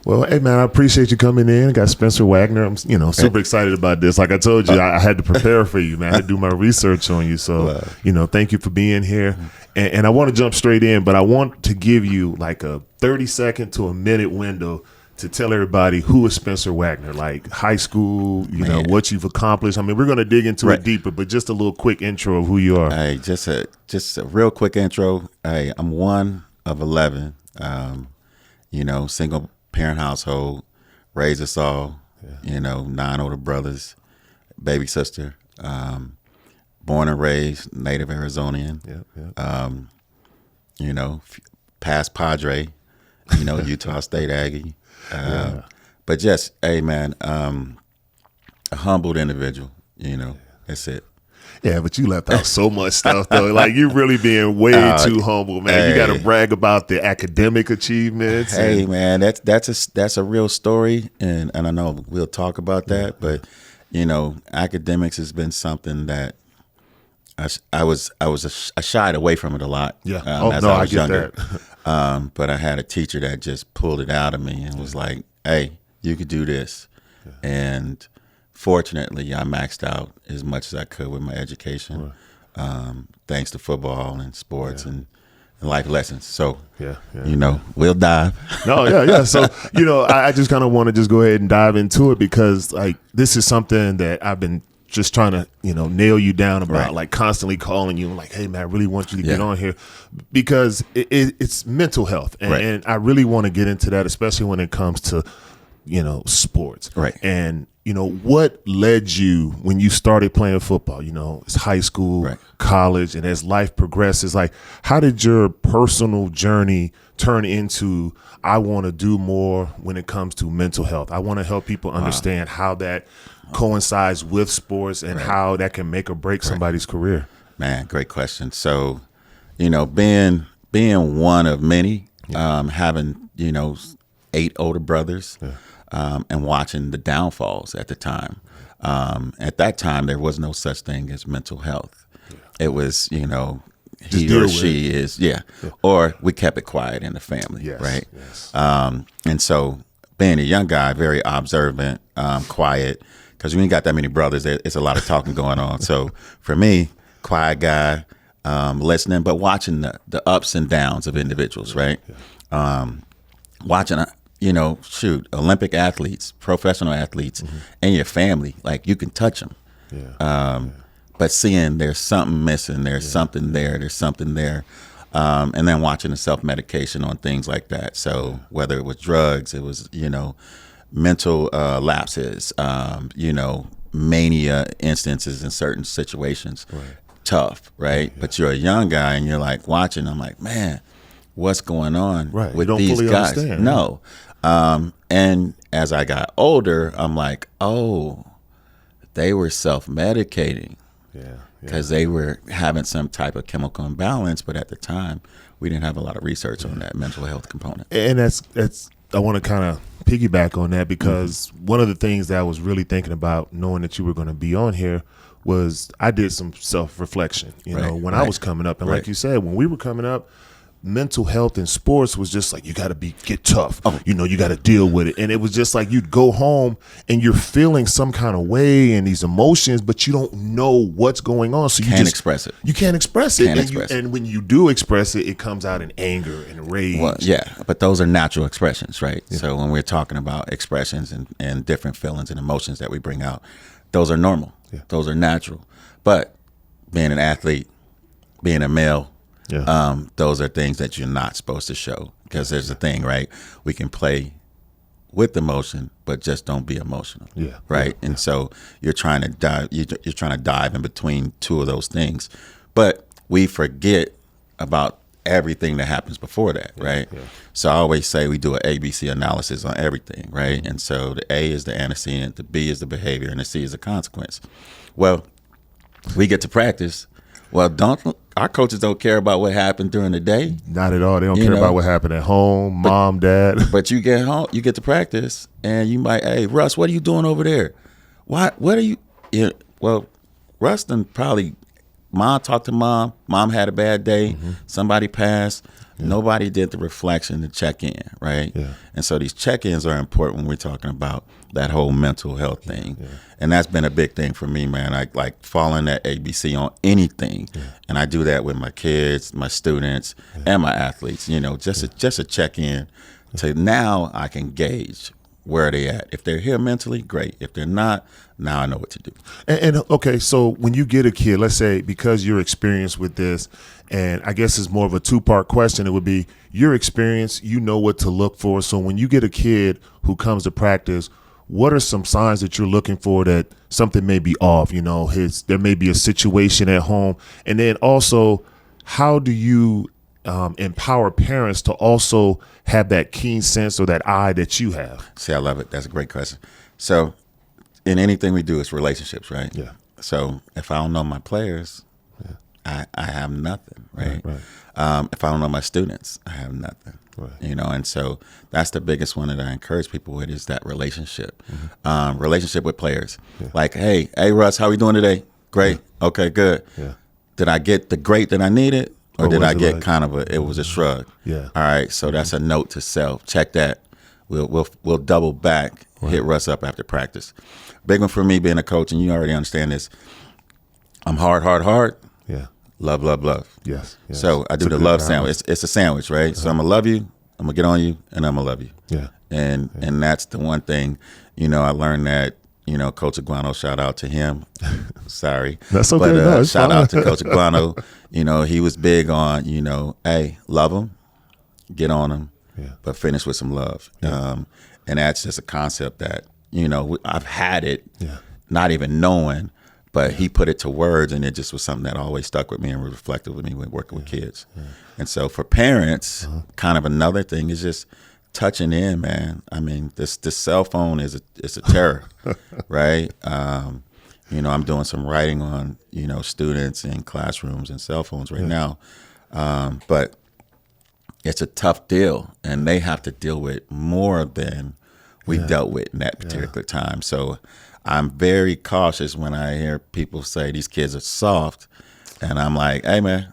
Well, hey man, I appreciate you coming in. Got Spencer Waggoner. I'm, super excited about this. Like I told you, I had to prepare for you, man. I had to do my research on you. So, thank you for being here. And I want to jump straight in, but I want to give you like a 30-second to a minute window to tell everybody who is Spencer Waggoner, like high school, what you've accomplished. I mean, we're going to dig into it deeper, but just a little quick intro of who you are. Hey, just a real quick intro. Hey, I'm one of 11, single parent household, raised us all, 9 older brothers, baby sister, born and raised native Arizonian, past Padre, Utah State Aggie. But just, hey man, a humbled individual, that's it. Yeah, but you left out so much stuff though. Like you're really being way too humble, man. Hey. You got to brag about the academic achievements. Hey, man, that's a real story, and I know we'll talk about that. But academics has been something that I shied away from it a lot. Yeah. As I was younger. That. But I had a teacher that just pulled it out of me and was like, "Hey, you could do this," and fortunately, I maxed out as much as I could with my education, thanks to football and sports and life lessons. So, we'll dive. No, So, I just kind of want to just go ahead and dive into it because, like, this is something that I've been just trying to, nail you down about, like constantly calling you, like, hey, man, I really want you to get on here because it's mental health. And I really want to get into that, especially when it comes to, sports. Right. And, what led you when you started playing football? It's high school, college, and as life progresses, like how did your personal journey turn into I want to do more when it comes to mental health? I want to help people understand how that coincides with sports and how that can make or break somebody's career. Man, great question. So, being one of many, having 8 older brothers. And watching the downfalls at the time. At that time, there was no such thing as mental health. It was, he or she is, or we kept it quiet in the family, right? Yes. And so being a young guy, very observant, quiet, because when you got that many brothers, it's a lot of talking going on. So for me, quiet guy, listening, but watching the ups and downs of individuals, right? Watching Olympic athletes, professional athletes, and your family, like you can touch them. But seeing there's something missing, there's something there, and then watching the self-medication on things like that. So whether it was drugs, it was, mental lapses, mania instances in certain situations. Tough, right? But you're a young guy and you're like watching, I'm like, man, what's going on with these guys? Understand, no. And as I got older, I'm like, oh, they were self-medicating because they were having some type of chemical imbalance. But at the time, we didn't have a lot of research on that mental health component. And that's I want to kind of piggyback on that because one of the things that I was really thinking about knowing that you were going to be on here was I did some self-reflection, when I was coming up. And like you said, when we were coming up, mental health in sports was just like you got to get tough. You got to deal with it. And it was just like you'd go home and you're feeling some kind of way and these emotions, but you don't know what's going on. So you can't express it. You can't express it. And when you do express it, it comes out in anger and rage. Well, but those are natural expressions, right? Yeah. So when we're talking about expressions and different feelings and emotions that we bring out, those are normal. Yeah. Those are natural. But being an athlete, being a male, those are things that you're not supposed to show because there's a thing, right? We can play with emotion, but just don't be emotional, right? And so you're trying to dive. You're trying to dive in between two of those things, but we forget about everything that happens before that, right? So I always say we do an ABC analysis on everything, right? And so the A is the antecedent, the B is the behavior, and the C is the consequence. Well, we get to practice. Well, our coaches don't care about what happened during the day. Not at all. They don't care about what happened at home, mom, dad. But you get home, you get to practice, and you might, hey, Russ, what are you doing over there? What are you? Well, Russ done probably, mom talked to mom. Mom had a bad day. Somebody passed. Nobody did the reflection to check in, right? Yeah. And so these check-ins are important when we're talking about that whole mental health thing. Yeah. And that's been a big thing for me, man. I like following that ABC on anything. Yeah. And I do that with my kids, my students, and my athletes, you know, just a check-in to now I can gauge where are they at. If they're here mentally, great. If they're not, now I know what to do. And okay, so when you get a kid, let's say because you're experienced with this, and I guess it's more of a two-part question, it would be your experience, you know what to look for. So when you get a kid who comes to practice, what are some signs that you're looking for that something may be off? You know, there may be a situation at home. And then also, how do you empower parents to also have that keen sense or that eye that you have? See, I love it. That's a great question. So in anything we do, it's relationships, right? Yeah. So if I don't know my players, I have nothing, right? Right. If I don't know my students, I have nothing. Right. You know, and so that's the biggest one that I encourage people with is that relationship, relationship with players. Yeah. Like, hey, Russ, how we doing today? Great. Yeah. Okay, good. Yeah. Did I get the great that I needed, or did I get like, kind of it was a shrug? Yeah. All right. So that's a note to self. Check that. We'll double back. Right. Hit Russ up after practice. Big one for me being a coach, and you already understand this. I'm hard. Yeah. Love. Yes. So I do the love sandwich. It's a sandwich, right? Uh-huh. So I'm gonna love you, I'm gonna get on you, and I'm gonna love you. Yeah. And that's the one thing, you know, I learned that, you know, Coach Aguano, shout out to him. Sorry. That's okay. But shout out to Coach Aguano. You know, he was big on, you know, hey, love him, get on him, but finish with some love. Yeah. And that's just a concept that, you know, I've had it, not even knowing. But he put it to words, and it just was something that always stuck with me and reflected with me when working with kids. Yeah. And so for parents, kind of another thing is just touching in, man. I mean, this cell phone is a terror, right? You know, I'm doing some writing on, you know, students in classrooms and cell phones right now. But it's a tough deal, and they have to deal with more than we dealt with in that particular time. So I'm very cautious when I hear people say these kids are soft, and I'm like, hey, man,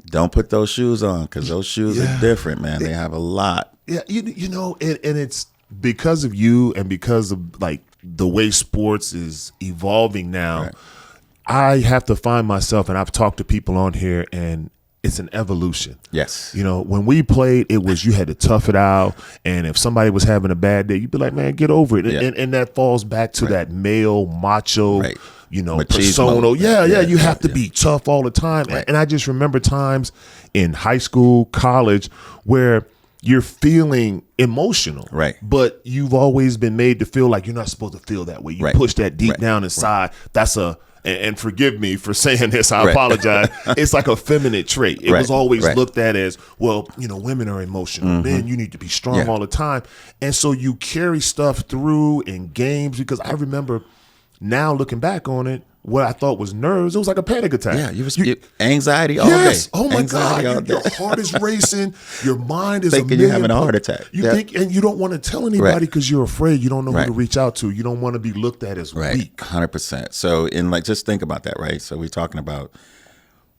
don't put those shoes on, because those shoes are different, man. They have a lot. Yeah, you know, and it's because of you and because of, like, the way sports is evolving now. Right. I have to find myself, and I've talked to people on here, and it's an evolution. Yes. You know, when we played, it was you had to tough it out. And if somebody was having a bad day, you'd be like, man, get over it. Yeah. And that falls back to that male, macho, you know, persona. Yeah. You have to be tough all the time. Right. And I just remember times in high school, college, where you're feeling emotional. Right. But you've always been made to feel like you're not supposed to feel that way. You push that deep down inside. That's and forgive me for saying this, I apologize. It's like a feminine trait. It was always looked at as, well, you know, women are emotional. Men, you need to be strong all the time. And so you carry stuff through in games, because I remember now looking back on it, what I thought was nerves, it was like a panic attack. Yeah, anxiety all day. Oh my God, your heart is racing, your mind is thinking you're having a heart attack. You think, and you don't want to tell anybody because you're afraid. You don't know who to reach out to. You don't want to be looked at as weak. 100%. So, just think about that, right? So we're talking about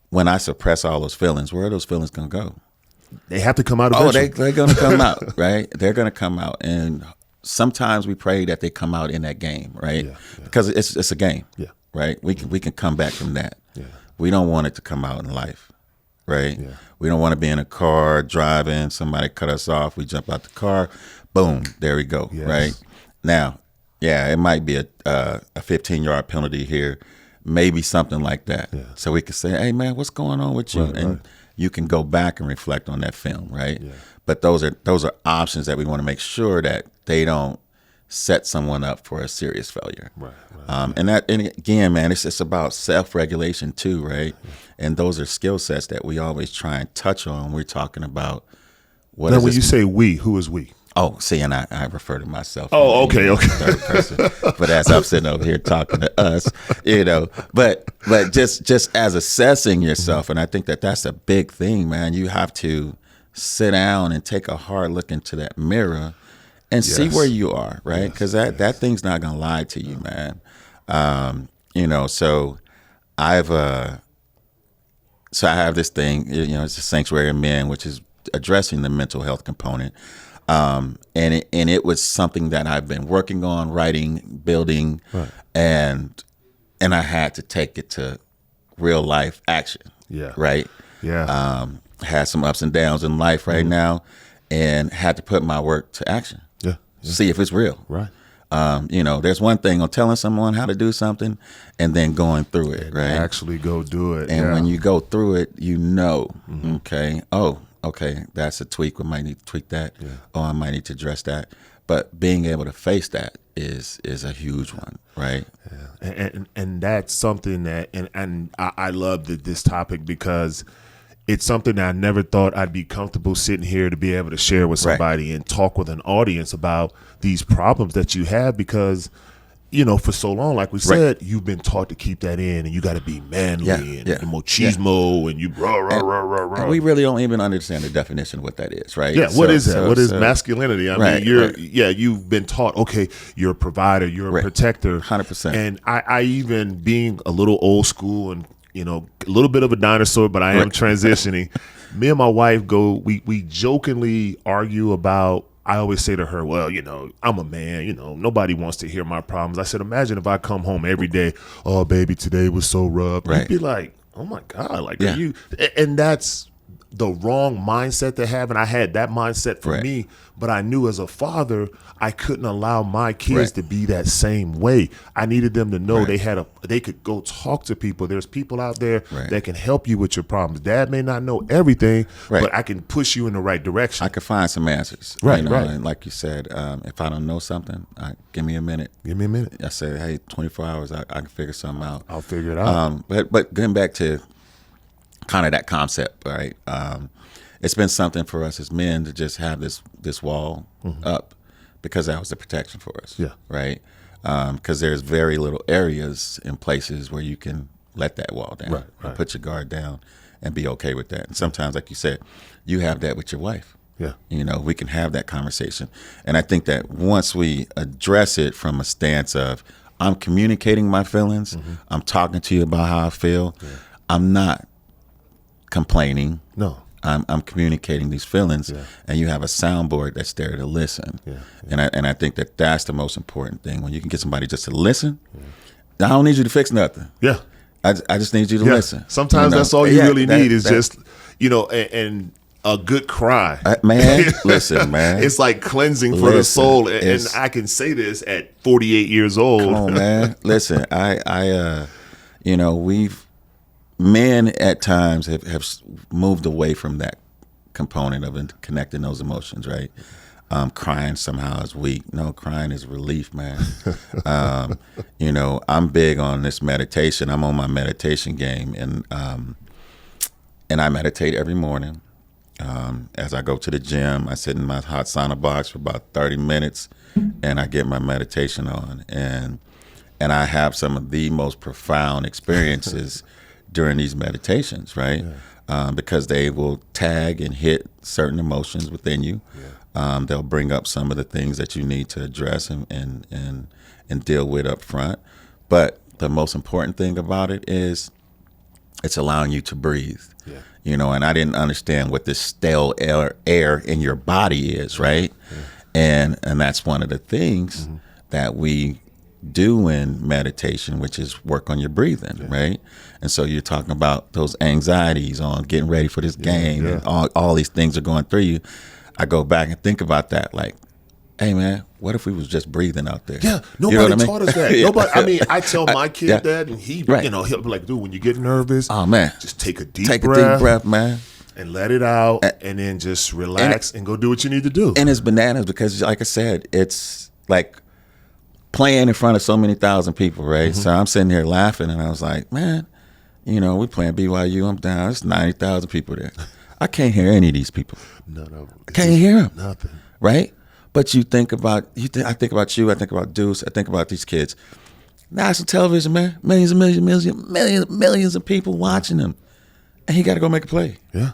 when I suppress all those feelings, where are those feelings going to go? They have to come out eventually. They're going to come out, right? They're going to come out, and sometimes we pray that they come out in that game, right? Because it's a game. Yeah. Right, we can come back from that. Yeah. We don't want it to come out in life, right? Yeah. We don't want to be in a car driving, somebody cut us off, we jump out the car, boom, there we go. Yes. Right now, it might be a 15-yard penalty here, maybe something like that. Yeah. So we could say, hey man, what's going on with you? And you can go back and reflect on that film, right? Yeah. But those are options that we want to make sure that they don't set someone up for a serious failure. And again, man, it's about self-regulation too, right? And those are skill sets that we always try and touch on when we're talking about what now, when you say we, who is we? Oh, see, and I refer to myself. Oh, okay. Third person. But as I'm sitting over here talking to us, you know, but just as assessing yourself, and I think that's a big thing, man. You have to sit down and take a hard look into that mirror and see where you are, right? Because that thing's not gonna lie to you, man. You know, so I've So I have this thing, it's a Sanctuary of Men, which is addressing the mental health component. And it was something that I've been working on, writing, building, Right. and I had to take it to real life action. Yeah. Right. Yeah. Had some ups and downs in life right now, and had to put my work to action. Yeah. See if it's real. Right. There's one thing on telling someone how to do something and then going through it, And right? actually go do it. And yeah. when you go through it, okay, okay, that's a tweak. We might need to tweak that. Yeah. Oh, I might need to address that. But being able to face that is a huge one, right? Yeah. And that's something that, and I love this topic because it's something that I never thought I'd be comfortable sitting here to be able to share with somebody and talk with an audience about these problems that you have because, for so long, like we said, you've been taught to keep that in and you got to be manly and machismo and you rah. And we really don't even understand the definition of what that is, right? Yeah, what is that? What is masculinity? I mean, you've been taught, okay, you're a provider, you're a protector. 100%. And I even being a little old school and, a little bit of a dinosaur, but I am transitioning. Me and my wife we jokingly argue about, I always say to her, well, I'm a man, nobody wants to hear my problems. I said, imagine if I come home every day, oh, baby, today was so rough. Right. You'd be like, oh my God, are you? And that's the wrong mindset to have. And I had that mindset for me, but I knew as a father, I couldn't allow my kids to be that same way. I needed them to know they could go talk to people. There's people out there that can help you with your problems. Dad may not know everything, but I can push you in the right direction. I could find some answers. Right. And like you said, if I don't know something, give me a minute. Give me a minute. I say, hey, 24 hours, I can figure something out. I'll figure it out. But going back to kind of that concept, right? It's been something for us as men to just have this wall up because that was the protection for us. Yeah. Right. Because there's very little areas and places where you can let that wall down, and put your guard down, and be okay with that. And sometimes, like you said, you have that with your wife. Yeah. We can have that conversation. And I think that once we address it from a stance of, I'm communicating my feelings, I'm talking to you about how I feel, I'm not complaining. No. I'm communicating these feelings, and you have a soundboard that's there to listen. And I think that that's the most important thing. When you can get somebody just to listen, I don't need you to fix nothing. Yeah. I just need you to listen. Sometimes that's all you really need is just, and a good cry. Man, listen, man. It's like cleansing for the soul. And I can say this at 48 years old. Come on, man. Listen, men at times have moved away from that component of connecting those emotions, right? Crying somehow is weak. No, crying is relief, man. I'm big on this meditation. I'm on my meditation game, and I meditate every morning. As I go to the gym, I sit in my hot sauna box for about 30 minutes, and I get my meditation on, and I have some of the most profound experiences during these meditations, right? Because they will tag and hit certain emotions within you. They'll bring up some of the things that you need to address and deal with up front. But the most important thing about it is it's allowing you to breathe. And I didn't understand what this stale air in your body is, right? And that's one of the things that we do in meditation, which is work on your breathing, right? And so you're talking about those anxieties on getting ready for this game, and all these things are going through you. I go back and think about that, like, hey man, what if we was just breathing out there? Yeah, nobody taught us that. Nobody. I tell my kid that, and he'll be like, dude, when you get nervous, oh man, just take a deep breath, man, and let it out, and then just relax and go do what you need to do. And it's bananas because, like I said, it's like playing in front of so many thousand people, right? So I'm sitting here laughing, and I was like, man, we playing BYU. I'm down. There's 90,000 people there. I can't hear any of these people. No. Can't hear them. Nothing. Right? But I think about you. I think about Deuce. I think about these kids. National television, man. Millions of people watching them. And he got to go make a play. Yeah.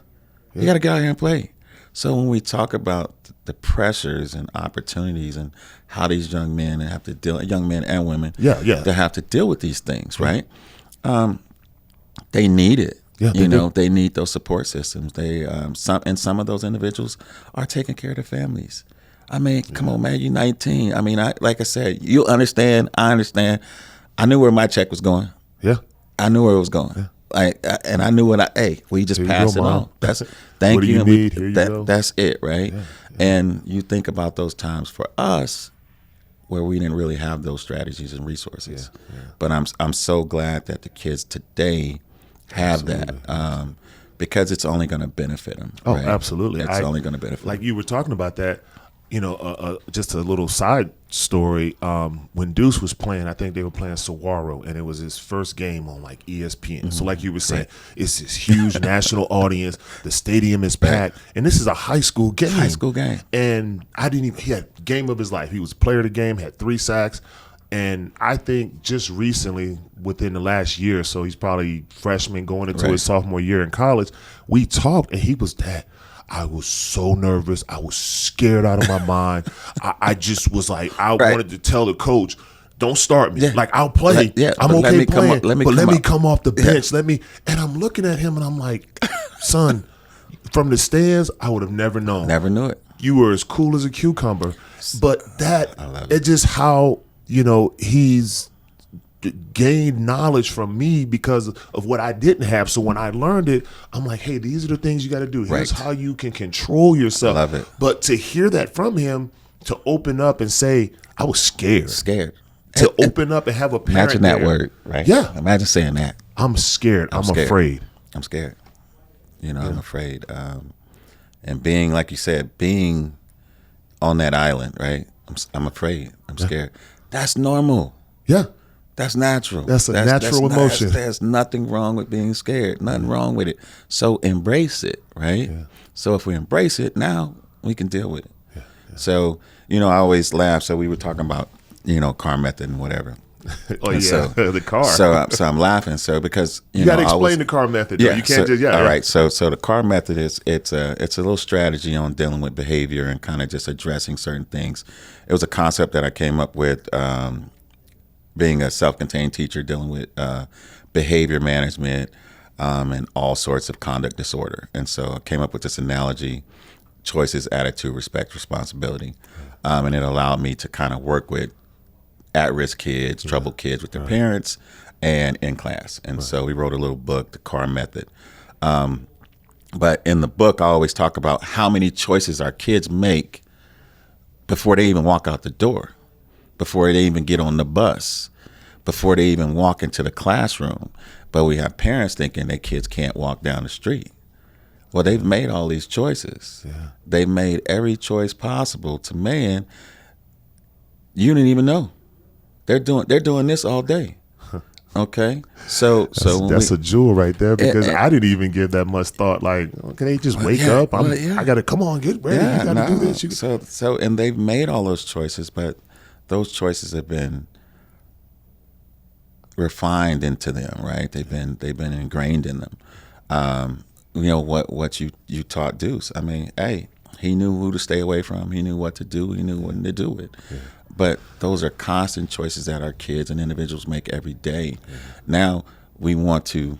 You got to get out here and play. So when we talk about the pressures and opportunities and how these young men have to deal, young men and women, they have to deal with these things, right? They need it. Yeah, you know, they need those support systems. They some of those individuals are taking care of their families. I mean, come on, man, you're 19. I mean, like I said, you understand. I understand. I knew where my check was going. Yeah, I knew where it was going. Yeah. And I knew we just passed it on. That's thank what do you need? Here you go. That's it, right? Yeah. And you think about those times for us where we didn't really have those strategies and resources. But I'm so glad that the kids today have that, because it's only going to benefit them. Oh, right? absolutely. It's only going to benefit. Like you were talking about that. You know, just a little side story. When Deuce was playing, I think they were playing Saguaro, and it was his first game on like ESPN. Mm-hmm. So like you were saying, it's this huge national audience. The stadium is packed, and this is a high school game. And he had game of his life. He was player of the game, had 3 sacks. And I think just recently, within the last year or so, he's probably freshman going into his sophomore year in college, we talked, and he was that. I was so nervous. I was scared out of my mind. I just was like, I wanted to tell the coach, don't start me. Yeah. Like, I'll play. I'm okay playing. Let me come off the bench. And I'm looking at him, and I'm like, son, from the stands, I would have never known. Never knew it. You were as cool as a cucumber. But it's just how, you know, he's gained knowledge from me because of what I didn't have. So when I learned it, I'm like, hey, these are the things you got to do. Here's how you can control yourself. I love it. But to hear that from him, to open up and say, I was scared. To open up and have a parent imagine that word, right? Yeah. Imagine saying that. I'm scared. I'm afraid. I'm scared. You know, I'm afraid. And being, like you said, being on that island, right? I'm afraid. I'm scared. That's normal. Yeah. That's natural. That's a natural emotion. There's nothing wrong with being scared. Nothing wrong with it. So embrace it, right? Yeah. So if we embrace it, now we can deal with it. Yeah. So, you know, I always laugh. So we were talking about, you know, CARR Method and whatever. The CARR. So I'm laughing. So because you got to explain the CARR Method. Yeah, you can't all right. So the CARR Method it's a little strategy on dealing with behavior and kind of just addressing certain things. It was a concept that I came up with. Being a self-contained teacher dealing with behavior management and all sorts of conduct disorder. And so I came up with this analogy: choices, attitude, respect, responsibility. And it allowed me to kind of work with at-risk kids, troubled kids with their parents, and in class. And so we wrote a little book, the CARR Method. But in the book, I always talk about how many choices our kids make before they even walk out the door, before they even get on the bus, before they even walk into the classroom. But we have parents thinking their kids can't walk down the street. Well, they've made all these choices. Yeah. They've made every choice possible to man. You didn't even know. They're doing this all day. Okay, so that's a jewel right there, because I didn't even give that much thought. Like, can they just wake up? I gotta come on, get ready. You gotta do this. So and they've made all those choices, but those choices have been refined into them, right? They've been ingrained in them. You know what you taught Deuce. I mean, hey, he knew who to stay away from. He knew what to do. He knew when to do it. Yeah. But those are constant choices that our kids and individuals make every day. Yeah. Now we want to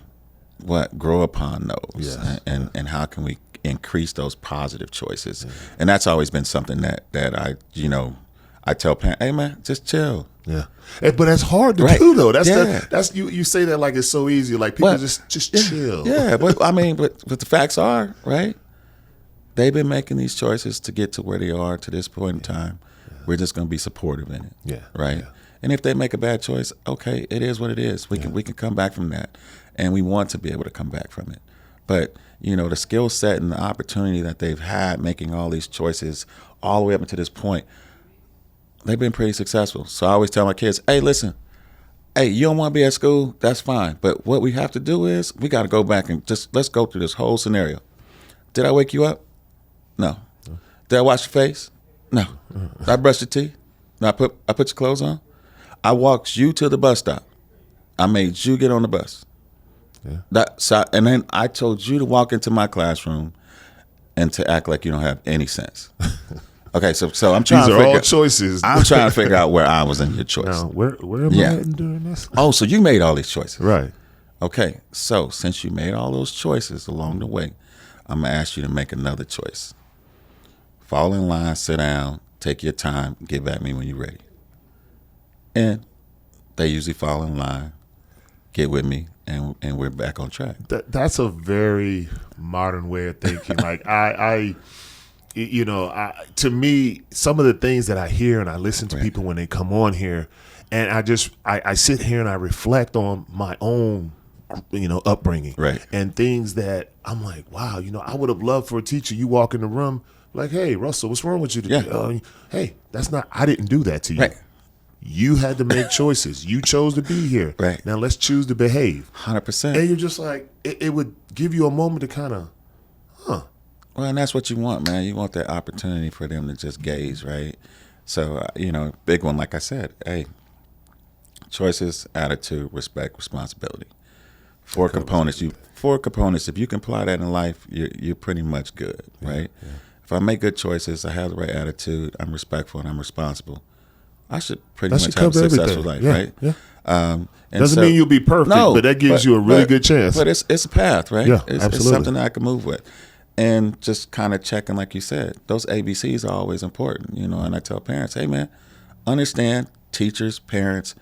grow upon those, and how can we increase those positive choices? Yeah. And that's always been something that I tell parents, hey man, just chill. Yeah, but that's hard to do though. That's you say that like it's so easy. Like people just chill. Yeah, but I mean, but the facts are, right? They've been making these choices to get to where they are to this point in time. We're just going to be supportive in it. Yeah. Right. Yeah. And if they make a bad choice, okay, it is what it is. We can come back from that, and we want to be able to come back from it. But you know, the skill set and the opportunity that they've had making all these choices all the way up until this point, they've been pretty successful. So I always tell my kids, hey, listen, hey, you don't want to be at school, that's fine. But what we have to do is we got to go back and let's go through this whole scenario. Did I wake you up? No. Did I wash your face? No. Did I brush your teeth? No, I put your clothes on. I walked you to the bus stop. I made you get on the bus. Yeah. And then I told you to walk into my classroom and to act like you don't have any sense. Okay, so I'm trying to figure all choices. I'm trying to figure out where I was in your choice. Now, where am I at during this? Oh, so you made all these choices. Right. Okay, so since you made all those choices along the way, I'm going to ask you to make another choice. Fall in line, sit down, take your time, get back to me when you're ready. And they usually fall in line, get with me, and we're back on track. That's a very modern way of thinking. Like to me, some of the things that I hear and I listen to people when they come on here, and I sit here and I reflect on my own, upbringing, and things that I'm like, wow, I would have loved for a teacher. You walk in the room like, hey, Russell, what's wrong with you today? Hey, I didn't do that to you. Right. You had to make choices. You chose to be here. Right. Now let's choose to behave. 100%. And you're just like, it would give you a moment to kind of, Well, and that's what you want, man. You want that opportunity for them to just gaze, right? So, big one, like I said, hey, choices, attitude, respect, responsibility. Four components. If you can apply that in life, you're pretty much good, right? Yeah. If I make good choices, I have the right attitude, I'm respectful, and I'm responsible, I should pretty much have a successful life, right? Yeah. Doesn't mean you'll be perfect, but that gives you a really good chance. But it's a path, right? Yeah, absolutely. It's something that I can move with. And just kind of checking, like you said, those ABCs are always important, and I tell parents, hey, man, understand, teachers, parents,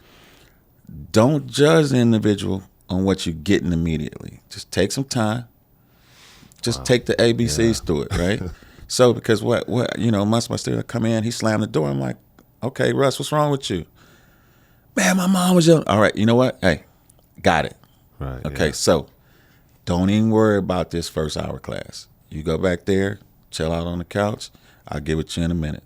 don't judge the individual on what you're getting immediately. Just take some time. Just take the ABCs through it, right? So because what once my student come in, he slammed the door. I'm like, okay, Russ, what's wrong with you? Man, my mom was young. All right, you know what? Hey, got it. Right. Okay, so don't even worry about this first hour class. You go back there, chill out on the couch. I'll get with you in a minute.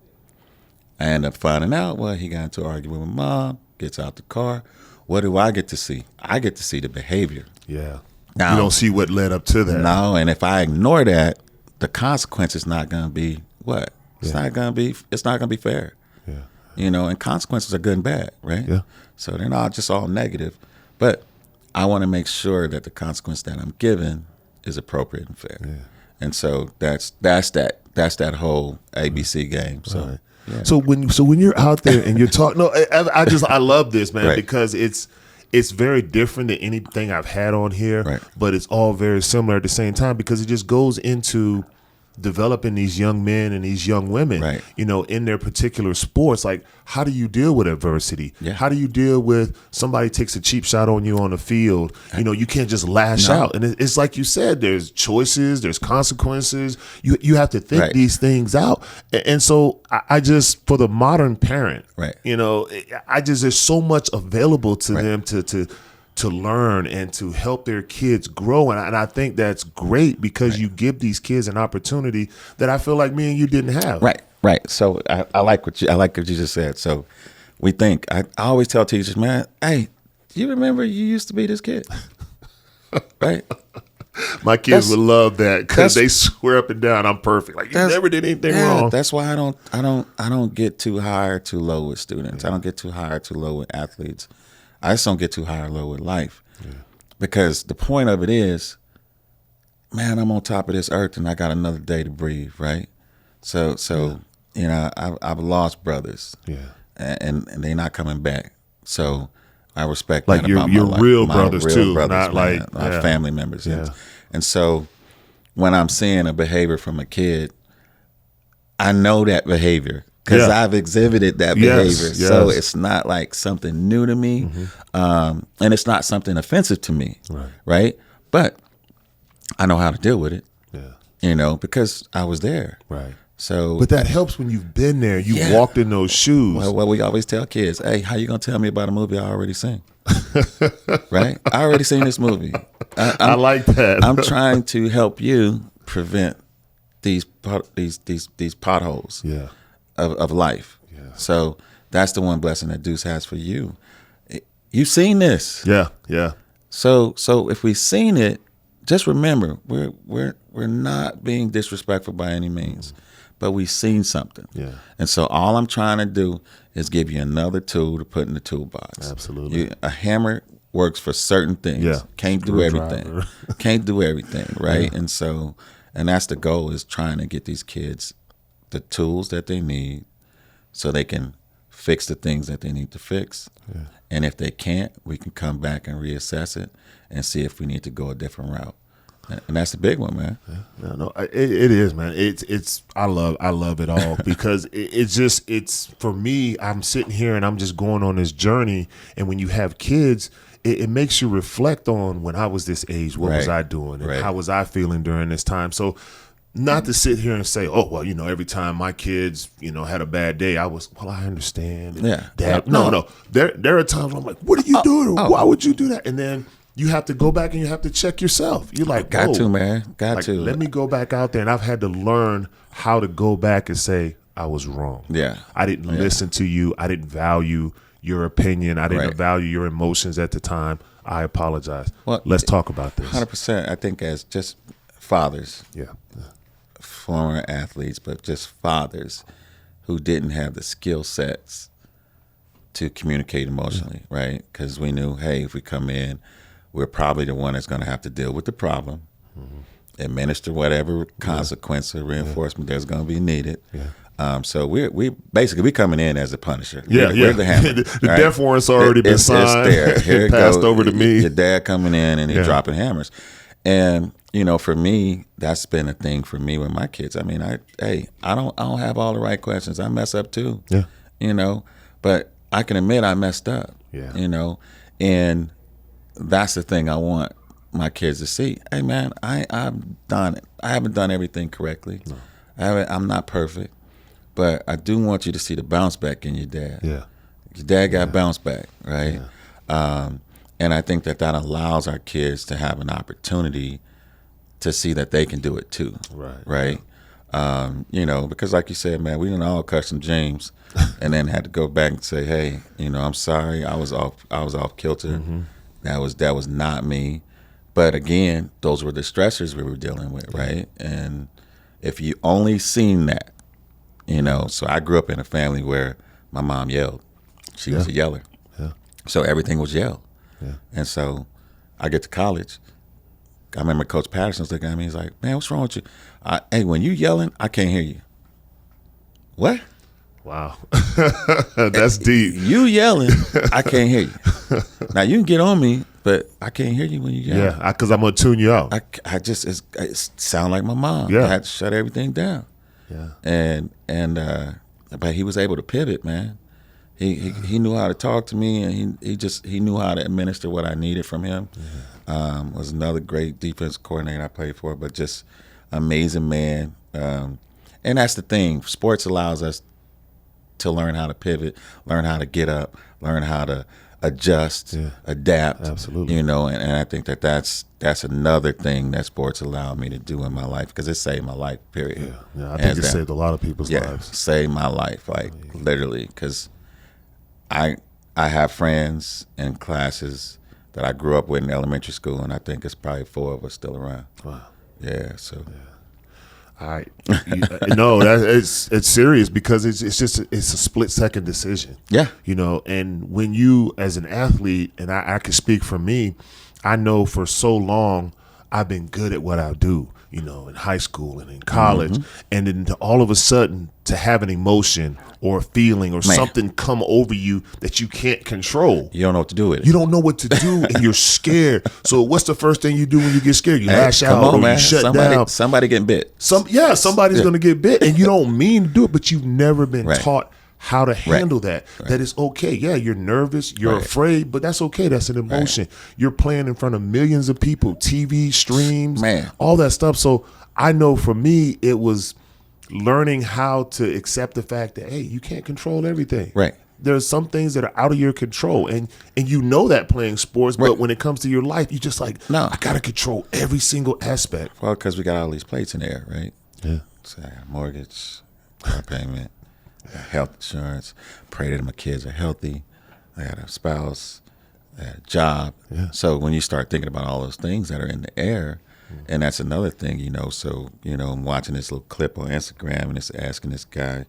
I end up finding out, he got into an argument with mom, gets out the car. What do I get to see? I get to see the behavior. Yeah. Now, you don't see what led up to that. No, and if I ignore that, the consequence is not going to be what? It's not going to be fair. Yeah. And consequences are good and bad, right? Yeah. So they're not just all negative, but I want to make sure that the consequence that I'm given is appropriate and fair. Yeah. And so that's that whole ABC game. So, right. So when you're out there and you're talking, I love this, man, right. because it's very different than anything I've had on here, right. but it's all very similar at the same time because it just goes into developing these young men and these young women, right. In their particular sports. Like, how do you deal with adversity? Yeah. How do you deal with somebody takes a cheap shot on you on the field? You can't just lash out. And it's like you said, there's choices, there's consequences. You have to think these things out. And so I just, for the modern parent, right. There's so much available to them to learn and to help their kids grow. And I think that's great because you give these kids an opportunity that I feel like me and you didn't have. Right. So I like what you just said. So we think, I always tell teachers, man, hey, do you remember you used to be this kid? Right. My kids would love that because they swear up and down I'm perfect. Like, you never did anything wrong. That's why I don't get too high or too low with students. I don't get too high or too low with athletes. I just don't get too high or low with life, because the point of it is, man, I'm on top of this earth and I got another day to breathe, right? So I've lost brothers, and they're not coming back. So I respect like that your about my life. real My brothers real too, brothers, not man, like my family members. Yeah. And so when I'm seeing a behavior from a kid, I know that behavior. Because I've exhibited that behavior. Yes. So it's not like something new to me. And it's not something offensive to me. Right? But I know how to deal with it. Yeah. Because I was there. Right. So, but that helps when you've been there. You walked in those shoes. Well, we always tell kids, hey, how you going to tell me about a movie I already seen? Right? I already seen this movie. I like that. I'm trying to help you prevent these potholes. Yeah. Of life. Yeah. So that's the one blessing that Deuce has for you. You've seen this. Yeah. So if we've seen it, just remember we're not being disrespectful by any means, but we've seen something. Yeah. And so all I'm trying to do is give you another tool to put in the toolbox. Absolutely. A hammer works for certain things. Yeah. Can't do everything. Can't do everything, right? Yeah. And that's the goal, is trying to get these kids the tools that they need so they can fix the things that they need to fix, And if they can't, we can come back and reassess it and see if we need to go a different route. And that's the big one, man. No, it is, man. I love it all because it's for me. I'm sitting here and I'm just going on this journey. And when you have kids, it makes you reflect on when I was this age, what was I doing, and how was I feeling during this time. So, not to sit here and say, oh well, every time my kids, had a bad day, I understand. And Dad, no. There are times where I'm like, what are you doing? Why would you do that? And then you have to go back and you have to check yourself. You're like, got to, man. Let me go back out there. And I've had to learn how to go back and say, I was wrong. Yeah. I didn't listen to you. I didn't value your opinion. I didn't value your emotions at the time. I apologize. Well, let's talk about this. 100%. I think as just fathers, former athletes, but just fathers who didn't have the skill sets to communicate emotionally, right? Because we knew, hey, if we come in, we're probably the one that's going to have to deal with the problem, administer whatever consequence or reinforcement that's going to be needed. So we basically coming in as a punisher. We're the hammer. The death warrant's already been signed. It's there. Here passed over to me. Your dad coming in and he's dropping hammers. And for me, that's been a thing for me with my kids. I mean, I don't have all the right questions. I mess up too. But I can admit I messed up. And that's the thing I want my kids to see. Hey man, I've done it. I haven't done everything correctly. No. I'm not perfect. But I do want you to see the bounce back in your dad. Your dad got bounced back, right? And I think that allows our kids to have an opportunity to see that they can do it too. Right. Because like you said, man, we didn't all cut some James and then had to go back and say, hey, I'm sorry, I was off kilter. That was not me. But again, those were the stressors we were dealing with, right? And if you only seen that, so I grew up in a family where my mom yelled. She was a yeller. So everything was yelled. And so I get to college. I remember Coach Patterson's looking at me. He's like, man, what's wrong with you? Hey, when you yelling, I can't hear you. What? Wow. That's deep. You yelling, I can't hear you. Now, you can get on me, but I can't hear you when you yell. Because I'm going to tune you out. I just, it sound like my mom. I had to shut everything down. But he was able to pivot, man. He knew how to talk to me, and he knew how to administer what I needed from him. Was another great defense coordinator I played for, but just amazing man. And that's the thing. Sports allows us to learn how to pivot, learn how to get up, learn how to adjust, adapt. Absolutely. And I think that's another thing that sports allowed me to do in my life, because it saved my life, period. I think it saved a lot of people's lives. Saved my life, literally, because I have friends and classes that I grew up with in elementary school, and I think it's probably 4 of us still around. Wow. All right. No, it's serious, because it's a split-second decision. And when you, as an athlete, and I can speak for me, I know for so long I've been good at what I do, in high school and in college, and then all of a sudden to have an emotion or a feeling or something come over you that you can't control. You don't know what to do with it. You don't know what to do, and you're scared. So what's the first thing you do when you get scared? You lash out, or you shut down. Somebody getting bit. Somebody's going to get bit, and you don't mean to do it, but you've never been taught how to handle that. That is okay. Yeah, you're nervous, you're afraid, but that's okay. That's an emotion. You're playing in front of millions of people, TV, streams, all that stuff. So I know for me, it was learning how to accept the fact that, hey, you can't control everything. There's some things that are out of your control, and that playing sports, but when it comes to your life, you just like, no, I got to control every single aspect. Well, because we got all these plates in the air, right? So I got mortgage, car payment, health insurance, pray that my kids are healthy, I got a spouse, I got a job. So when you start thinking about all those things that are in the air, and that's another thing, so, I'm watching this little clip on Instagram, and it's asking this guy,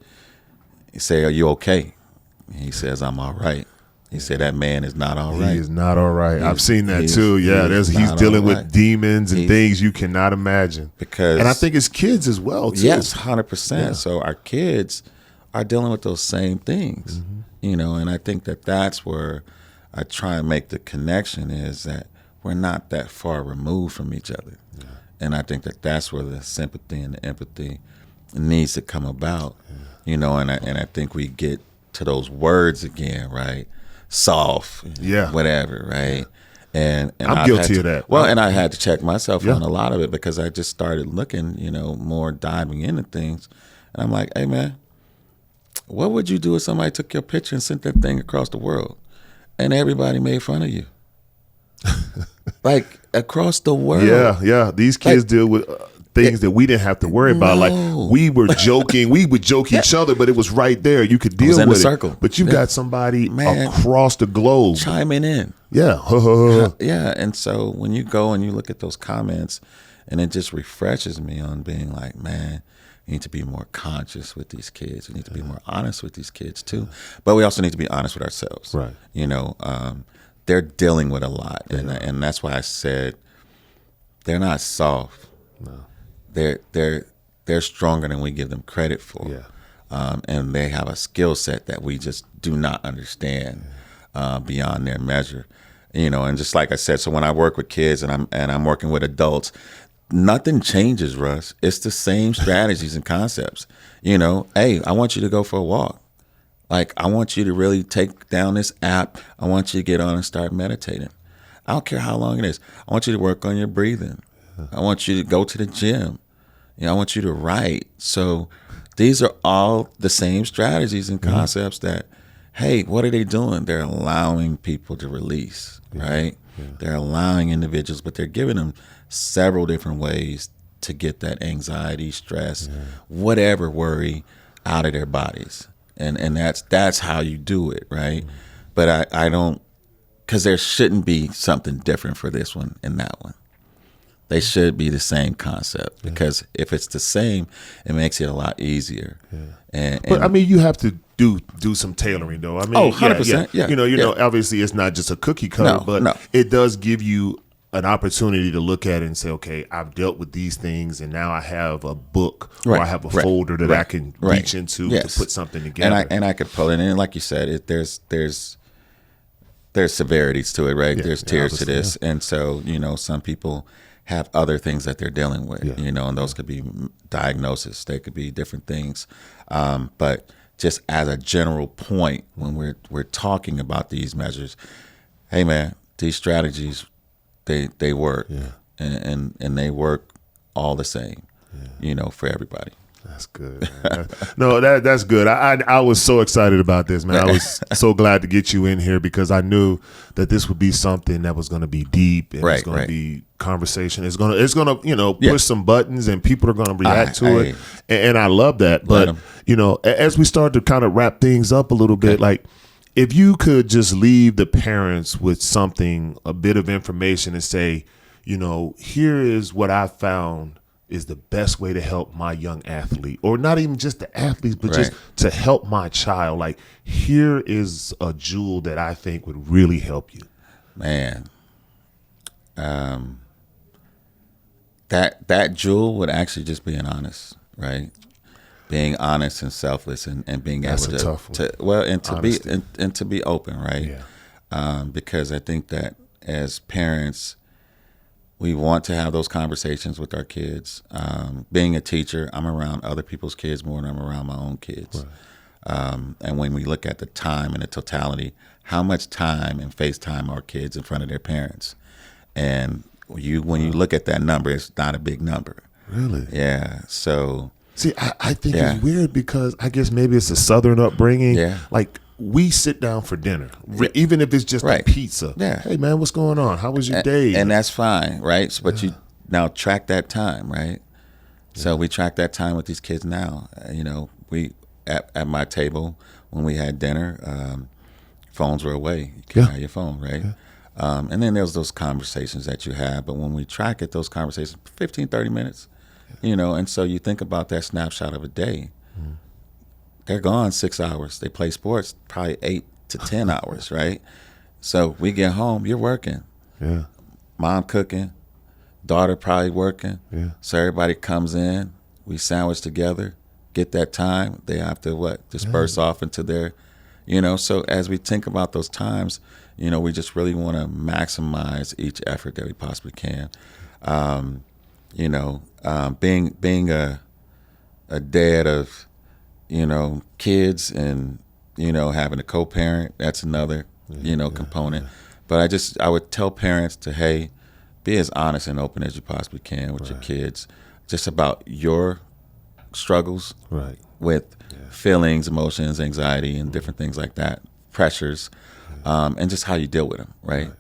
he say, are you okay? And he says, I'm all right. He said, that man is not all right. He is not all right. I've seen that too. He's dealing with demons and things you cannot imagine. And I think it's kids as well too. Yes, 100%. So our kids are dealing with those same things, and I think that's where I try and make the connection is that we're not that far removed from each other. Yeah. And I think that that's where the sympathy and the empathy needs to come about, you know, and I think we get to those words again, right? Soft, whatever, right? And I'm guilty of that. Well, and I had to check myself on a lot of it because I just started looking, you know, more diving into things. And I'm like, hey, man, what would you do if somebody took your picture and sent that thing across the world and everybody made fun of you? Like, across the world. Yeah. These kids deal with things that we didn't have to worry about. Like, we were joking. We would joke each other, but it was right there. You could deal with it. Circle. But you got somebody across the globe chiming in. Yeah. Yeah. And so when you go and you look at those comments, and it just refreshes me on being like, man, we need to be more conscious with these kids. We need to be more honest with these kids too. But we also need to be honest with ourselves. Right. You know, they're dealing with a lot. And that's why I said they're not soft. No. They're stronger than we give them credit for. Yeah. And they have a skill set that we just do not understand beyond their measure. You know, and just like I said, so when I work with kids and I'm working with adults, nothing changes, Russ. It's the same strategies and concepts. You know, hey, I want you to go for a walk. Like, I want you to really take down this app. I want you to get on and start meditating. I don't care how long it is. I want you to work on your breathing. I want you to go to the gym. You know, I want you to write. So these are all the same strategies and concepts that, hey, what are they doing? They're allowing people to release, right? Yeah. They're allowing individuals, but they're giving them several different ways to get that anxiety, stress, whatever worry out of their bodies. And that's how you do it, right? But I don't, because there shouldn't be something different for this one and that one. They should be the same concept because if it's the same, it makes it a lot easier. Yeah. But I mean, you have to do some tailoring, though. I mean, 100%. Yeah. You know, obviously it's not just a cookie cutter, but it does give you an opportunity to look at it and say, okay, I've dealt with these things, and now I have a book or I have a folder that I can reach into to put something together. And I could pull it in, like you said, there's severities to it, right? There's tiers to this, and so you know, some people have other things that they're dealing with, you know, and those could be diagnosis, they could be different things, but just as a general point, when we're talking about these measures, hey man, these strategies. They work, and they work all the same, you know, for everybody. That's good, man. No, that's good. I was so excited about this, man. I was so glad to get you in here because I knew that this would be something that was going to be deep and it's going to be conversation. It's gonna you know, push some buttons and people are going to react to it, and I love that. But you know, as we start to kind of wrap things up a little bit, like, if you could just leave the parents with something, a bit of information, and say, you know, here is what I found is the best way to help my young athlete, or not even just the athletes, but just to help my child. Like, here is a jewel that I think would really help you. Man, that jewel would actually just being honest, right? Being honest and selfless, and being able to be open, right? Yeah. Because I think that as parents, we want to have those conversations with our kids. Being a teacher, I'm around other people's kids more than I'm around my own kids. Right. And when we look at the time and the totality, how much time and FaceTime are kids in front of their parents? And when you look at that number, it's not a big number. Really? Yeah. So. See, I think it's weird because I guess maybe it's a Southern upbringing. Yeah. Like, we sit down for dinner, even if it's just a pizza. Yeah. Hey, man, what's going on? How was your day? And that's fine, right? So, but you now track that time, right? So we track that time with these kids now. You know, we at my table when we had dinner, phones were away. You can't have your phone, right? Yeah. And then there's those conversations that you have. But when we track it, those conversations, 15, 30 minutes. You know, and so you think about that snapshot of a day. They're gone 6 hours. They play sports probably 8 to 10 hours, right? So we get home, you're working. Yeah. Mom cooking, daughter probably working. Yeah. So everybody comes in, we sandwich together, get that time. They have to disperse off into their, You know, so as we think about those times, you know, we just really want to maximize each effort that we possibly can. You know, being a dad of, you know, kids and, you know, having a co-parent, that's another, you know, component. But I would tell parents to, hey, be as honest and open as you possibly can with your kids, just about your struggles with feelings, emotions, anxiety, and different things like that, pressures, and just how you deal with them, right?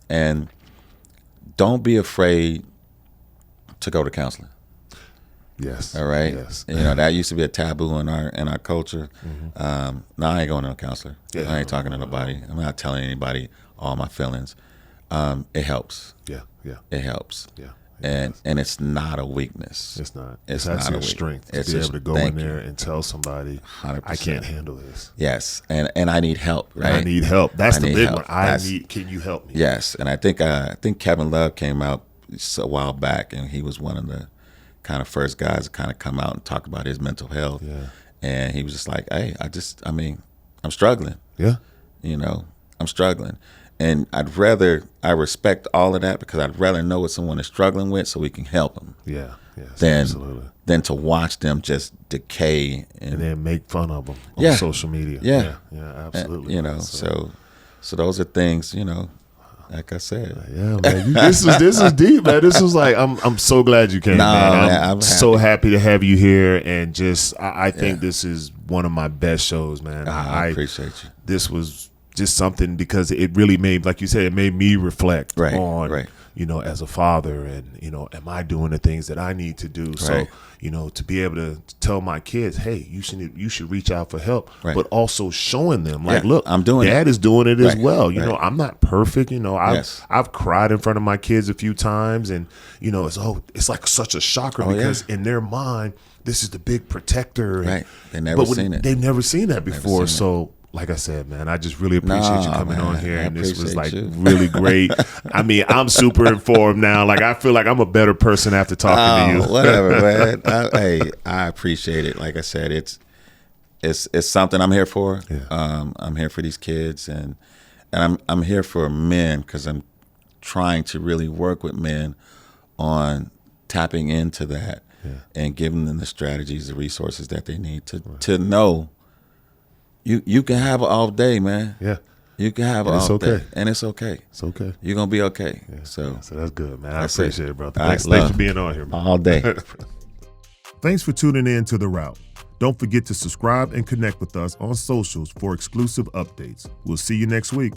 And don't be afraid to go to counseling. Yes. All right. Yes. You know, that used to be a taboo in our culture. Now I ain't going to a counselor. I ain't talking to nobody. I'm not telling anybody all my feelings. It helps. It helps. And it's not a weakness. It's not. It's not a a strength to it's be a, able to go in there and tell somebody, 100%. I can't handle this. Yes, and I need help. Right. I need help. That's the big one. That's, Can you help me? Yes, and I think Kevin Love came out a while back, and he was one of the kind of first guys to kind of come out and talk about his mental health. And he was just like, hey, I'm struggling. You know, I'm struggling. And I respect all of that because I'd rather know what someone is struggling with so we can help them. Than to watch them just decay and then make fun of them on social media. Absolutely. And, you know, so those are things, you know, like I said. Yeah, man. This is deep, man. This was like I'm so glad you came, man. I'm so happy to have you here, and just I think this is one of my best shows, man. I appreciate you. This was just something because it really made, like you said, it made me reflect on, you know, as a father, and, you know, am I doing the things that I need to do? So, you know, to be able to tell my kids, hey, you should reach out for help, but also showing them, like, look, I'm doing Dad is doing it as well. You Right. know, I'm not perfect. You know, I've cried in front of my kids a few times, and, you know, it's like such a shocker because in their mind, this is the big protector. And, They've never seen it. They've never seen that before. So, like I said, man, I just really appreciate you coming on here, and this was like really great. I mean, I'm super informed now. Like, I feel like I'm a better person after talking to you. Whatever, man. I appreciate it. Like I said, it's something I'm here for. I'm here for these kids, and I'm here for men because I'm trying to really work with men on tapping into that and giving them the strategies, the resources that they need to know. You can have it all day, man. You can have it all day. And it's okay. It's okay. You're going to be okay. So that's good, man. I appreciate it, brother. Thanks for being on here, man. All day. Thanks for tuning in to The Route. Don't forget to subscribe and connect with us on socials for exclusive updates. We'll see you next week.